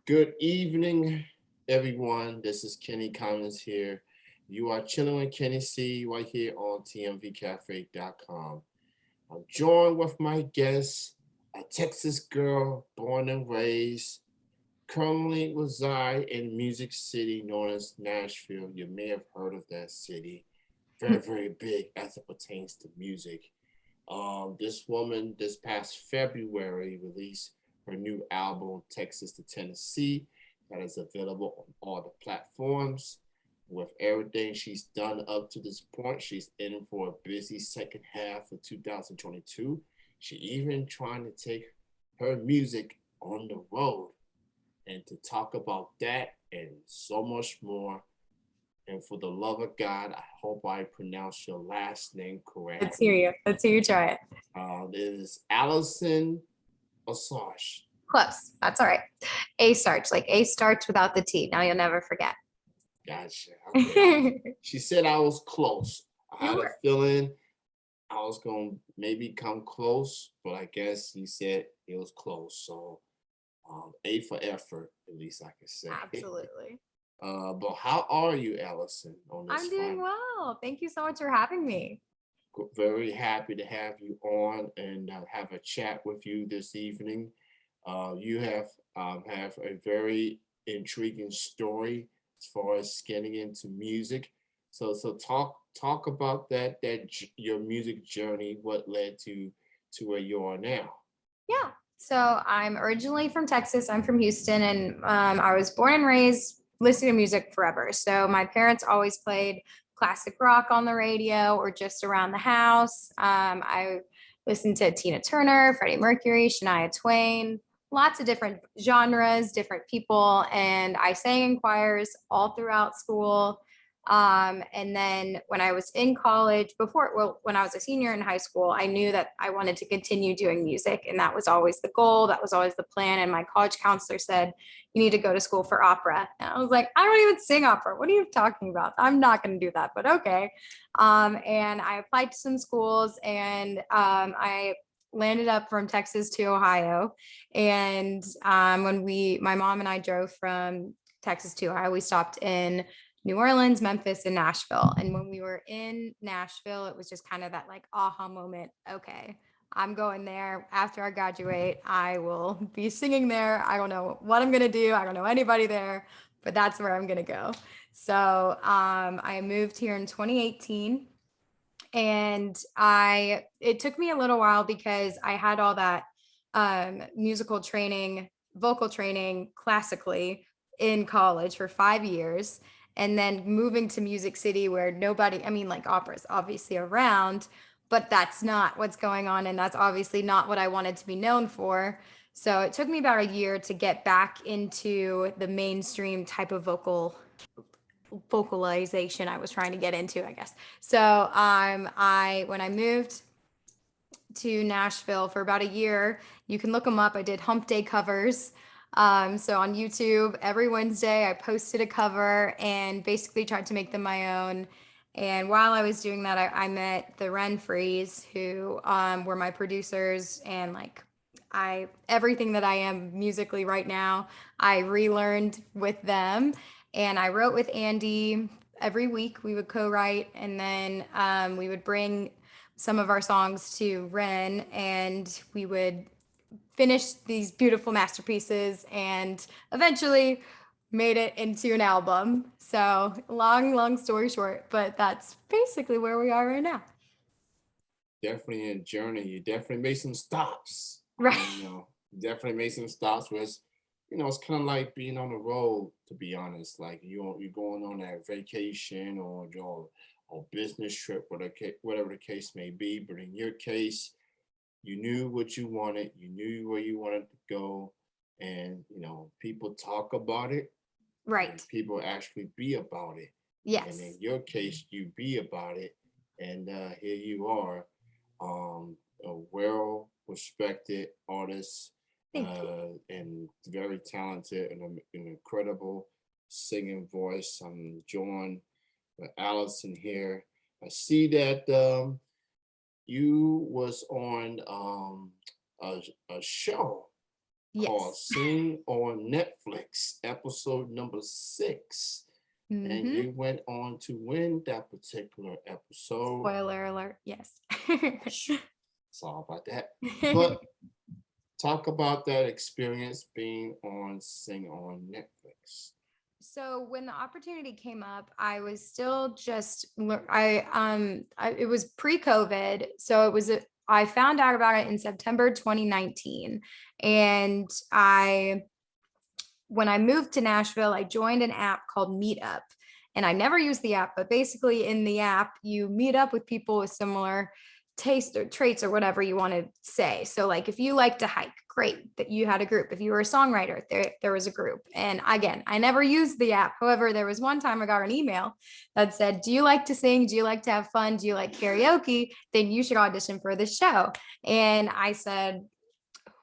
Good evening, everyone. This is Kenny Collins here. You are chilling with Kenny C right here on tmvcafe.com. I'm joined with my guest, a Texas girl born and raised, currently reside in Music City known as Nashville. You may have heard of that city. Very, very big as it pertains to music. This woman, this past February, released her new album, Texas to Tennessee, that is available on all the platforms. With everything she's done up to this point, she's in for a busy second half of 2022. She even trying to take her music on the road. And to talk about that and so much more, and for the love of God, I hope I pronounce your last name Let's correctly. hear you. Let's hear you try it. It is Allison Asarch. Close. That's all right. A starch, like A starts without the T. Now you'll never forget. Gotcha. Okay. She said I was close. I You had a were. feeling I was going to maybe come close, but I guess he said it was close. So A for effort, at least I can say. Absolutely. But how are you, Allison, on this I'm doing front? well. Thank you so much for having me. Very happy to have you on and have a chat with you this evening. You have a very intriguing story as far as getting into music. So talk about your music journey. What led to where you are now? Yeah. So I'm originally from Texas. I'm from Houston, and I was born and raised listening to music forever. So my parents always played classic rock on the radio or just around the house. I listened to Tina Turner, Freddie Mercury, Shania Twain, lots of different genres, different people, and I sang in choirs all throughout school. And then when I was in college, when I was a senior in high school, I knew that I wanted to continue doing music. And that was always the goal. That was always the plan. And my college counselor said, you need to go to school for opera. And I was like, I don't even sing opera. What are you talking about? I'm not going to do that, but okay. And I applied to some schools and I landed up from Texas to Ohio. And my mom and I drove from Texas to Ohio, we stopped in New Orleans, Memphis, and Nashville. And when we were in Nashville, it was just kind of that like aha moment. Okay, I'm going there. After I graduate, I will be singing there. I don't know what I'm going to do. I don't know anybody there, but that's where I'm going to go. So I moved here in 2018 and it took me a little while because I had all that musical training, vocal training classically in college for 5 years, and then moving to Music City where nobody, I mean, like opera's obviously around, but that's not what's going on, and that's obviously not what I wanted to be known for. So it took me about a year to get back into the mainstream type of vocalization I was trying to get into, I guess. So I when I moved to Nashville for about a year, you can look them up. I did Hump Day covers. So on YouTube, every Wednesday I posted a cover and basically tried to make them my own. And while I was doing that, I met the Renfrees, who were my producers, and like everything that I am musically right now, I relearned with them. And I wrote with Andy every week. We would co-write, and then we would bring some of our songs to Ren, and we would finish these beautiful masterpieces, and eventually made it into an album. So long story short, but that's basically where we are right now. Definitely a journey. You definitely made some stops. Right. Definitely made some stops where it's kind of like being on the road, to be honest. Like you're going on that vacation or your or business trip, whatever the case may be. But in your case, you knew what you wanted, you knew where you wanted to go, and people talk about it, Right. and people actually be about it. And in Yes. your case, you be about it, and here you are, a well-respected artist, Thank you. and very talented and an incredible singing voice. I'm joined with Allison here. I see that you was on a show. called Yes. Sing on Netflix, episode number 6. And Hmm. you went on to win that particular episode. Spoiler alert. Yes. Sorry about that. But talk about that experience being on Sing on Netflix. So when the opportunity came up, I was still just it was pre-COVID, so I found out about it in September 2019, and I when I moved to Nashville, I joined an app called Meetup. And I never used the app, but basically in the app, you meet up with people with similar taste or traits or whatever you want to say. So like if you like to hike, great that you had a group. If you were a songwriter, there was a group. And again, I never used the app. However, there was one time I got an email that said, do you like to sing? Do you like to have fun? Do you like karaoke? Then you should audition for this show. And I said,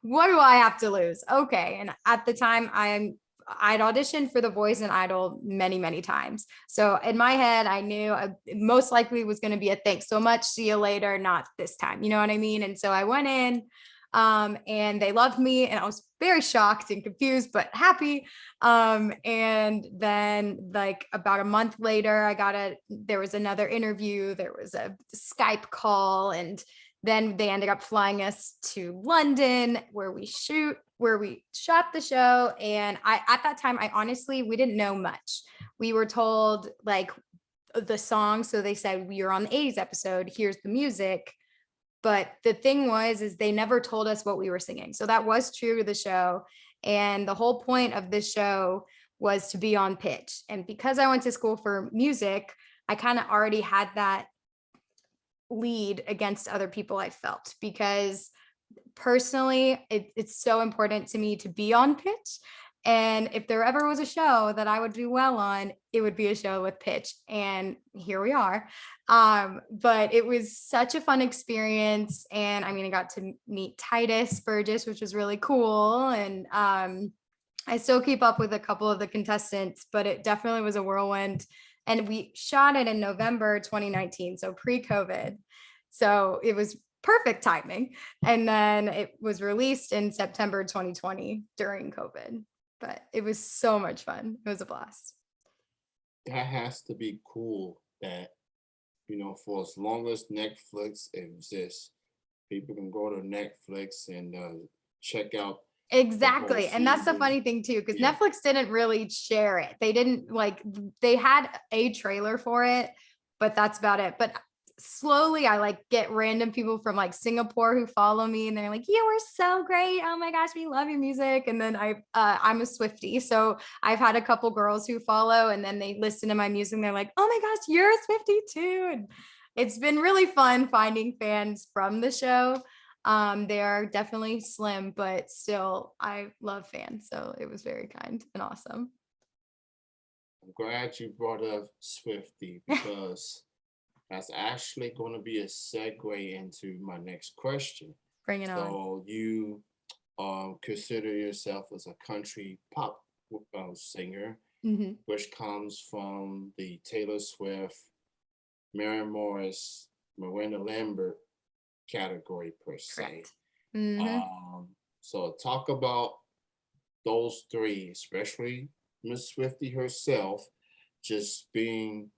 what do I have to lose? Okay. And at the time, I'd auditioned for The Voice and Idol many, many times. So in my head, I knew I most likely was going to be a thanks so much, see you later, not this time. You know what I mean? And so I went in and they loved me and I was very shocked and confused, but happy. And then like about a month later, there was another interview, there was a Skype call, and then they ended up flying us to London where we shot the show. And at that time, we didn't know much. We were told like the song. So they said, we are on the 80s episode. Here's the music. But the thing is they never told us what we were singing. So that was true to the show. And the whole point of this show was to be on pitch. And because I went to school for music, I kind of already had that lead against other people, I felt, because personally it's so important to me to be on pitch. And if there ever was a show that I would do well on, it would be a show with pitch. And here we are. But it was such a fun experience. And I mean, I got to meet Titus Burgess, which was really cool. And I still keep up with a couple of the contestants, but it definitely was a whirlwind. And we shot it in November 2019, so pre-COVID. So it was perfect timing. And then it was released in September 2020 during COVID. But it was so much fun. It was a blast. That has to be cool that, for as long as Netflix exists, people can go to Netflix and check out. Exactly. And that's the funny thing too, because Netflix didn't really share it. They didn't they had a trailer for it, but that's about it. But slowly I get random people from Singapore who follow me and they're like, you were so great. Oh my gosh, we love your music. And then I'm a Swiftie. So I've had a couple girls who follow and then they listen to my music and they're like, oh my gosh, you're a Swiftie too. And it's been really fun finding fans from the show. They are definitely slim, but still I love fans. So it was very kind and awesome. I'm glad you brought up Swiftie because that's actually going to be a segue into my next question. Bring it on. So you consider yourself as a country pop singer, which comes from the Taylor Swift, Mary Morris, Miranda Lambert category per se. So talk about those three, especially Miss Swiftie herself, just being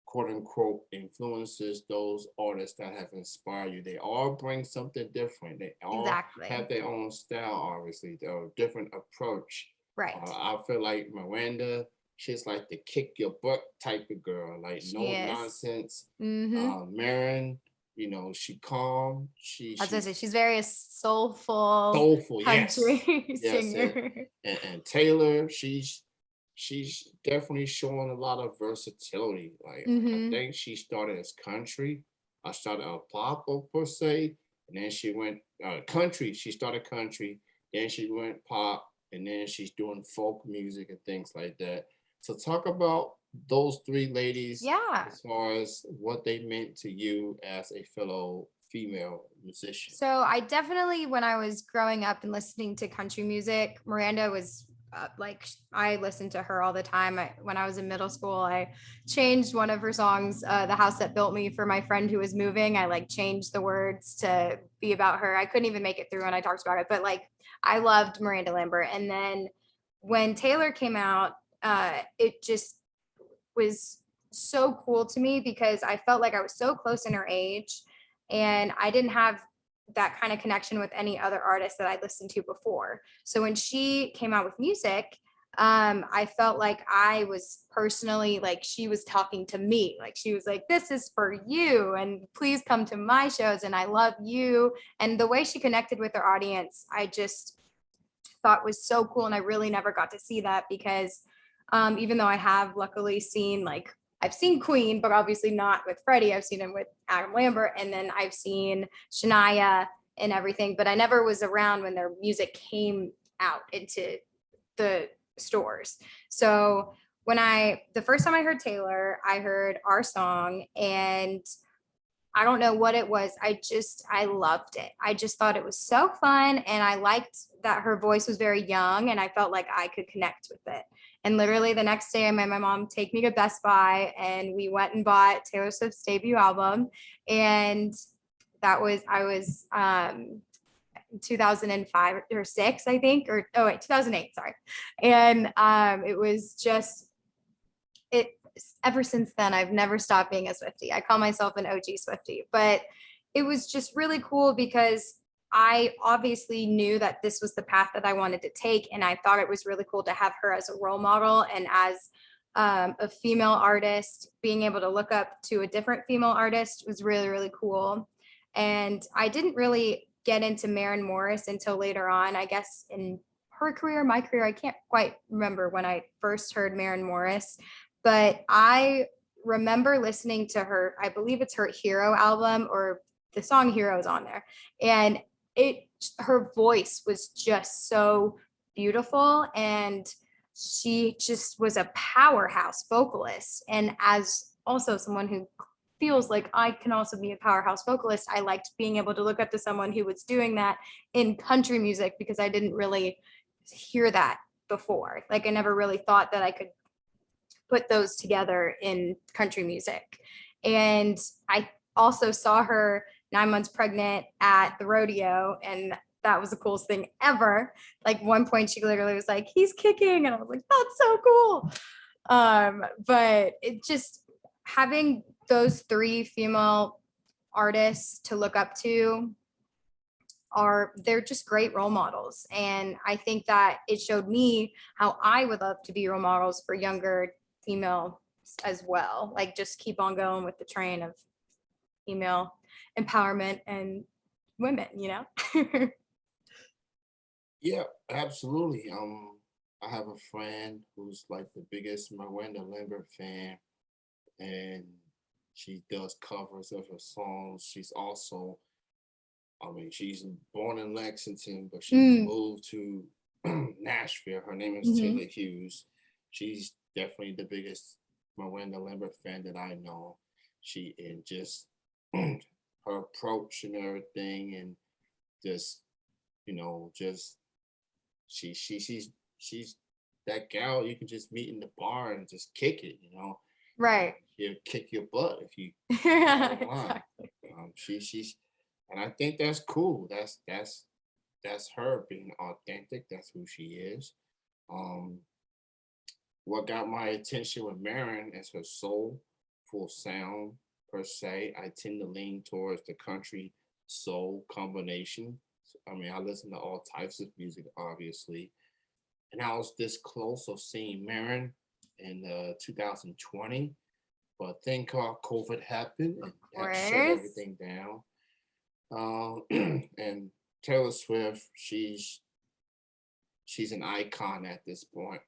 quote unquote influences, those artists that have inspired you. They all bring something different. They all have their own style, obviously, their different approach. Right. I feel like Miranda, she's like the kick your butt type of girl, nonsense. Marin, she calm. She's very soulful country singer. And Taylor, she's definitely showing a lot of versatility. I think she started as country. I started out pop per se, and then she went country. She started country, then she went pop, and then she's doing folk music and things like that. So talk about those three ladies as far as what they meant to you as a fellow female musician. So I definitely, when I was growing up and listening to country music, Miranda was I listened to her all the time. When I was in middle school, I changed one of her songs, The House That Built Me, for my friend who was moving. I changed the words to be about her. I couldn't even make it through when I talked about it, but I loved Miranda Lambert. And then when Taylor came out, it just was so cool to me because I felt like I was so close in her age and I didn't have that kind of connection with any other artist that I listened to before. So when she came out with music, I felt like I was personally like she was talking to me. Like she was like, "This is for you, and please come to my shows, and I love you." And the way she connected with her audience, I just thought was so cool. And I really never got to see that because even though I have luckily seen like I've seen Queen, but obviously not with Freddie. I've seen him with Adam Lambert, and then I've seen Shania and everything, but I never was around when their music came out into the stores. So when the first time I heard Taylor, I heard Our Song, and I don't know what it was. I loved it. I just thought it was so fun. And I liked that her voice was very young and I felt like I could connect with it. And literally the next day, I made my mom take me to Best Buy and we went and bought Taylor Swift's debut album. And I was 2005 or six, I think, or oh wait, 2008, sorry. And it was just, it ever since then, I've never stopped being a Swiftie. I call myself an OG Swiftie, but it was just really cool because I obviously knew that this was the path that I wanted to take. And I thought it was really cool to have her as a role model and as a female artist, being able to look up to a different female artist was really, really cool. And I didn't really get into Maren Morris until later on, I guess in her career, my career. I can't quite remember when I first heard Maren Morris, but I remember listening to her, I believe it's her Hero album or the song Hero is on there. And her voice was just so beautiful. And she just was a powerhouse vocalist. And as also someone who feels like I can also be a powerhouse vocalist, I liked being able to look up to someone who was doing that in country music because I didn't really hear that before. Like I never really thought that I could put those together in country music. And I also saw her 9 months pregnant at the rodeo, and that was the coolest thing ever. Like one point she literally was like, "He's kicking," and I was like, "That's so cool." But it just having those three female artists to look up to they're just great role models. And I think that it showed me how I would love to be role models for younger female as well. Like just keep on going with the train of female empowerment and women, you know? Yeah, absolutely. I have a friend who's like the biggest Miranda Lambert fan, and she does covers of her songs. She's also, I mean, she's born in Lexington, but she moved to Nashville. Her name is Taylor Hughes. She's definitely the biggest Miranda Lambert fan that I know. She and just her approach and everything, and just just she's that gal you can just meet in the bar and just kick it. Right. She'll kick your butt if you Exactly. she's and I think that's cool. That's her being authentic. That's who she is. Um, what got my attention with Maren is her soulful sound per se. I tend to lean towards the country soul combination. I mean, I listen to all types of music, obviously, and I was this close of seeing Maren in 2020, but a thing called COVID happened and that shut everything down. And Taylor Swift, she's an icon at this point,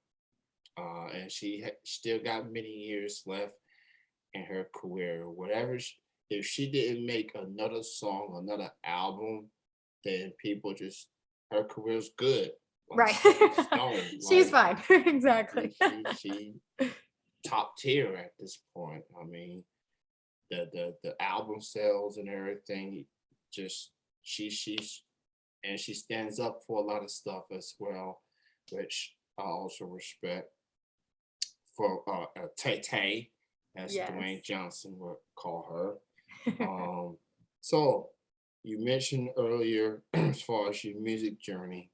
and she still got many years left in her career. If she didn't make another song, another album, then people just her career's good. Like right. Stone. She's fine. Exactly. She top tier at this point. I mean, the album sales and everything, just she's and she stands up for a lot of stuff as well, which I also respect. For Tay, as Dwayne Johnson would call her. So you mentioned earlier, as far as your music journey,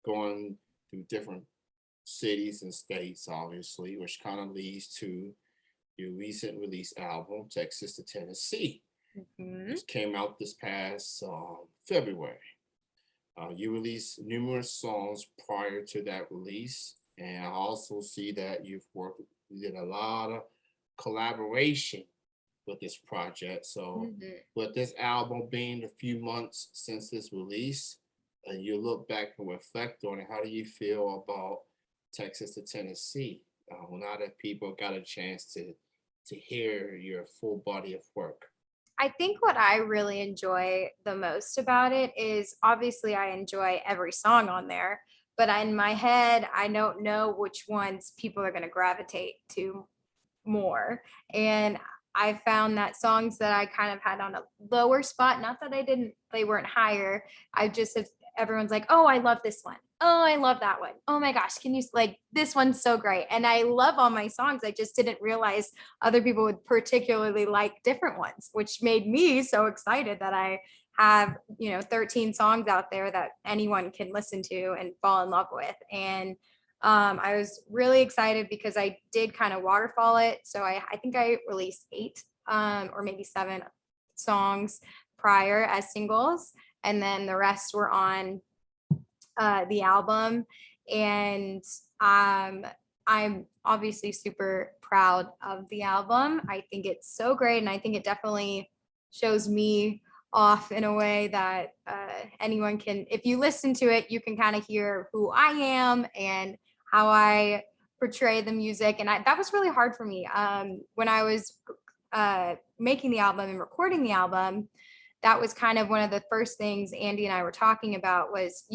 going through different cities and states, obviously, which kind of leads to your recent release album, Texas to Tennessee, Mhm. which came out this past February. You released numerous songs prior to that release, and I also see that you did a lot of collaboration with this project. So, Mhm. with this album being a few months since its release, and you look back and reflect on it, how do you feel about Texas to Tennessee? Now that people got a chance to hear your full body of work. I think what I really enjoy the most about it is obviously I enjoy every song on there, but in my head, I don't know which ones people are going to gravitate to more. And I found that songs that I kind of had on a lower spot, not that they weren't higher. I just have, everyone's like, oh, I love this one. Oh, I love that one. Oh my gosh, can you like this one's so great. And I love all my songs. I just didn't realize other people would particularly like different ones, which made me so excited that I have, 13 songs out there that anyone can listen to and fall in love with. And I was really excited because I did kind of waterfall it. So I think I released 8 or maybe 7 songs prior as singles. And then the rest were on the album. And I'm obviously super proud of the album. I think it's so great. And I think it definitely shows me off in a way that anyone can, if you listen to it, you can kind of hear who I am and how I portray the music. And that was really hard for me when I was making the album and recording the album. That was kind of one of the first things Andy and I were talking about was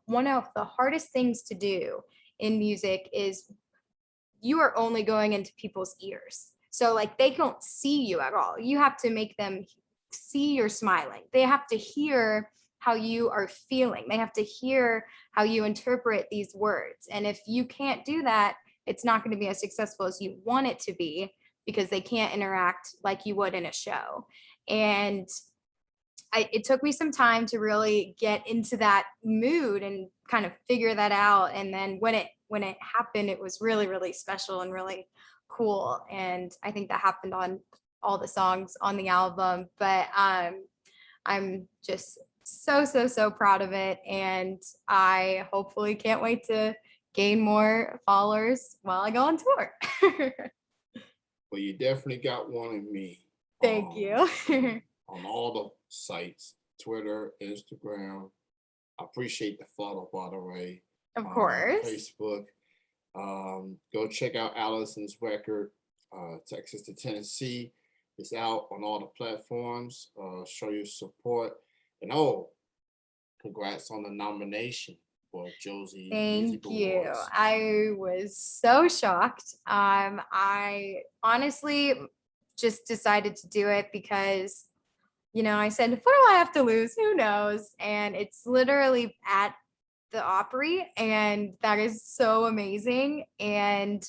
one of the hardest things to do in music is you are only going into people's ears. So like they don't see you at all. You have to make them see you're smiling. They have to hear how you are feeling. They have to hear how you interpret these words. And if you can't do that, it's not going to be as successful as you want it to be because they can't interact like you would in a show. And it took me some time to really get into that mood and kind of figure that out. And then when it happened, it was really, really special and really cool. And I think that happened on all the songs on the album. But I'm just so, so, so proud of it. And I hopefully can't wait to gain more followers while I go on tour. Well, you definitely got one in me. Thank you. On all the sites, Twitter, Instagram. I appreciate the follow, by the way. Of course. Facebook. Go check out Allison's record, Texas to Tennessee. It's out on all the platforms. Show your support. And congrats on the nomination for Josie Thank Music you. Awards. I was so shocked. I honestly just decided to do it because, I said, what do I have to lose? Who knows? And it's literally at the Opry, and that is so amazing. And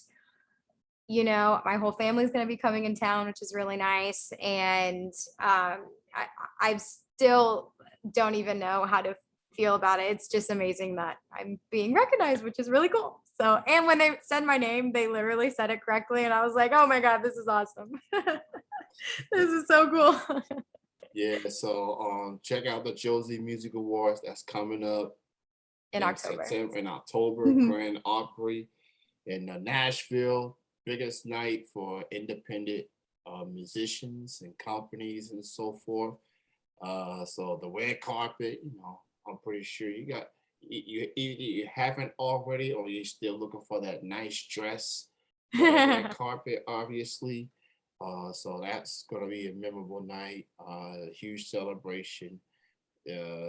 my whole family is going to be coming in town, which is really nice. And I still don't even know how to feel about it. It's just amazing that I'm being recognized, which is really cool. So, and when they said my name, they literally said it correctly. And I was like, oh my God, this is awesome. This is so cool. Yeah, so check out the Josie Music Awards that's coming up In October. In October, Grand Opry in Nashville. Biggest night for independent musicians and companies and so forth. So the red carpet, I'm pretty sure you either you haven't already or you're still looking for that nice dress for the red carpet, obviously. So that's gonna be a memorable night, a huge celebration.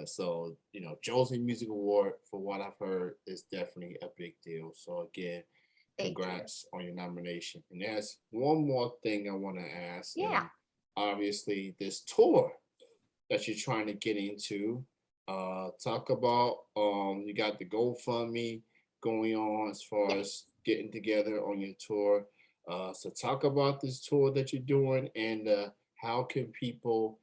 So Josie Music Award, for what I've heard, is definitely a big deal. So again, congrats on your nomination. And there's one more thing I want to ask. Yeah. And obviously, this tour that you're trying to get into. Talk about you got the GoFundMe going on as far as getting together on your tour. So talk about this tour that you're doing and how can people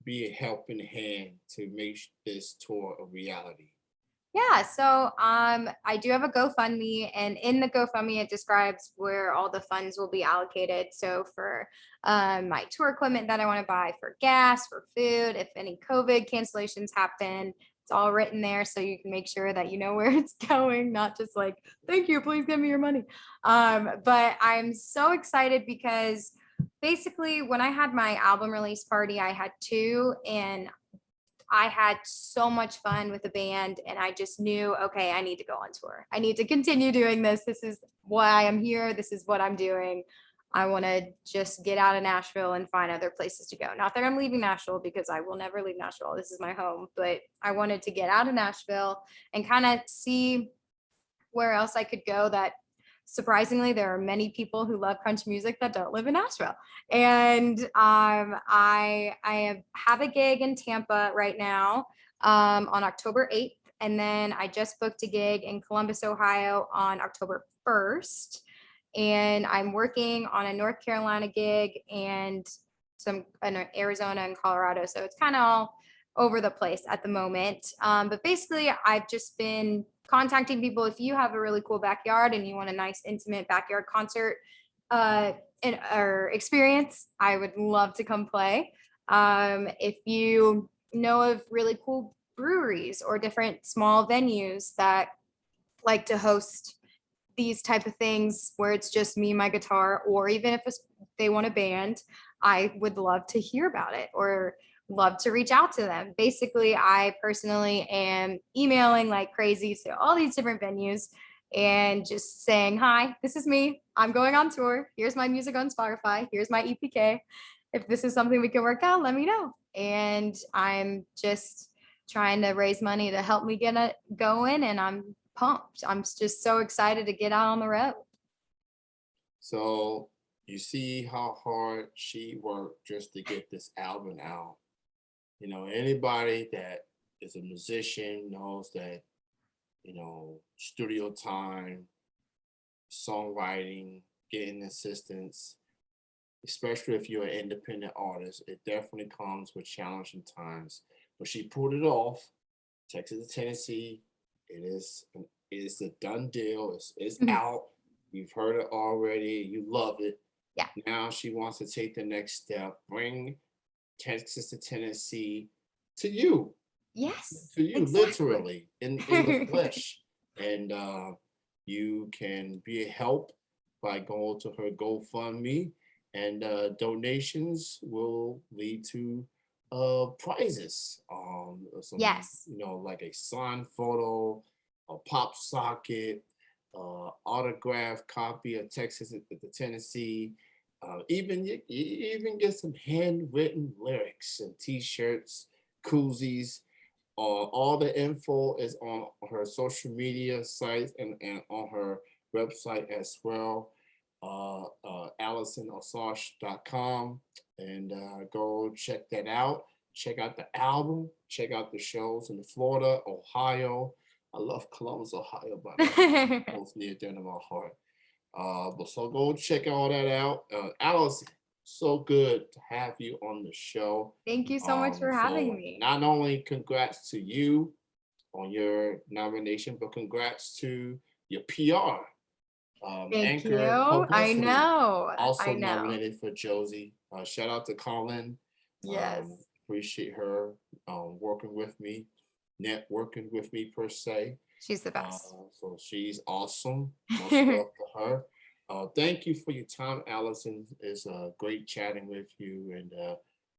be a helping hand to make this tour a reality? Yeah, so I do have a GoFundMe, and in the GoFundMe, it describes where all the funds will be allocated. So for my tour equipment that I want to buy, for gas, for food, if any COVID cancellations happen, it's all written there, so you can make sure that you know where it's going, not just like, thank you, please give me your money. But I'm so excited because basically when I had my album release party, I had two, and I had so much fun with the band, and I just knew, okay, I need to go on tour. I need to continue doing this. This is why I'm here. This is what I'm doing. I want to just get out of Nashville and find other places to go. Not that I'm leaving Nashville, because I will never leave Nashville. This is my home, but I wanted to get out of Nashville and kind of see where else I could go. That surprisingly, there are many people who love country music that don't live in Nashville. And have a gig in Tampa right now, on October 8th. And then I just booked a gig in Columbus, Ohio on October 1st. And I'm working on a North Carolina gig and some in Arizona and Colorado. So it's kind of all over the place at the moment. But basically, I've just been contacting people. If you have a really cool backyard and you want a nice, intimate backyard concert or experience, I would love to come play. If you know of really cool breweries or different small venues that like to host these type of things where it's just me, my guitar, or even if they want a band, I would love to hear about it or love to reach out to them. Basically, I personally am emailing like crazy to all these different venues and just saying, hi, this is me. I'm going on tour. Here's my music on Spotify. Here's my EPK. If this is something we can work out, let me know. And I'm just trying to raise money to help me get it going. And I'm pumped. I'm just so excited to get out on the road. So you see how hard she worked just to get this album out. You know, anybody that is a musician knows that, you know, studio time, songwriting, getting assistance, especially if you're an independent artist, it definitely comes with challenging times. But she pulled it off. Texas to Tennessee, it is a done deal. It's Mhm. out. You've heard it already. You love it. Yeah. Now she wants to take the next step, bring Texas to Tennessee to you, Yes, exactly. literally in the flesh. And you can be a help by going to her GoFundMe, and donations will lead to prizes. Some, Yes. you know, like a signed photo, a pop socket, autographed copy of Texas to Tennessee. Even you even get some handwritten lyrics and T-shirts, koozies. All the info is on her social media sites and on her website as well, AllisonAsarch.com, and go check that out. Check out the album. Check out the shows in Florida, Ohio. I love Columbus, Ohio, by the way. Both near dear to my heart. But so go check all that out. Allison, so good to have you on the show. Thank you so much for having So me. not only congrats to you on your nomination, but congrats to your PR. Thank you. Anchor I publicity know. also I know. nominated for Josie. Shout out to Colin. Yes. Appreciate her working with me, networking with me per se. She's the best. So she's awesome. Much love to her. Thank you for your time, Allison. It's great chatting with you, and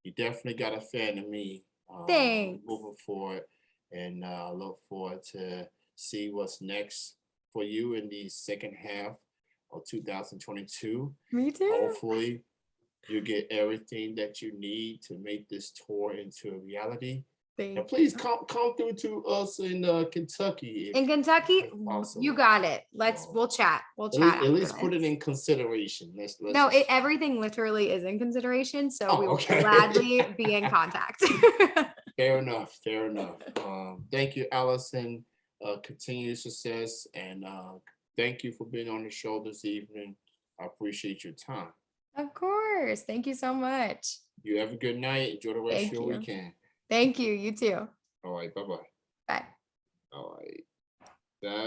you definitely got a fan of me Thanks. moving forward, and look forward to see what's next for you in the second half of 2022. Me too. Hopefully, you get everything that you need to make this tour into a reality. And please come through to us in Kentucky. In Kentucky, you got it. We'll chat. We'll chat. At least put it in consideration. No, everything literally is in consideration. So we will okay. gladly be in contact. Fair enough. Fair enough. Thank you, Allison. Continued success, and thank you for being on the show this evening. I appreciate your time. Of course. Thank you so much. You have a good night. Enjoy the rest of your weekend. Thank you. You too. All right. Bye-bye. Bye. All right. That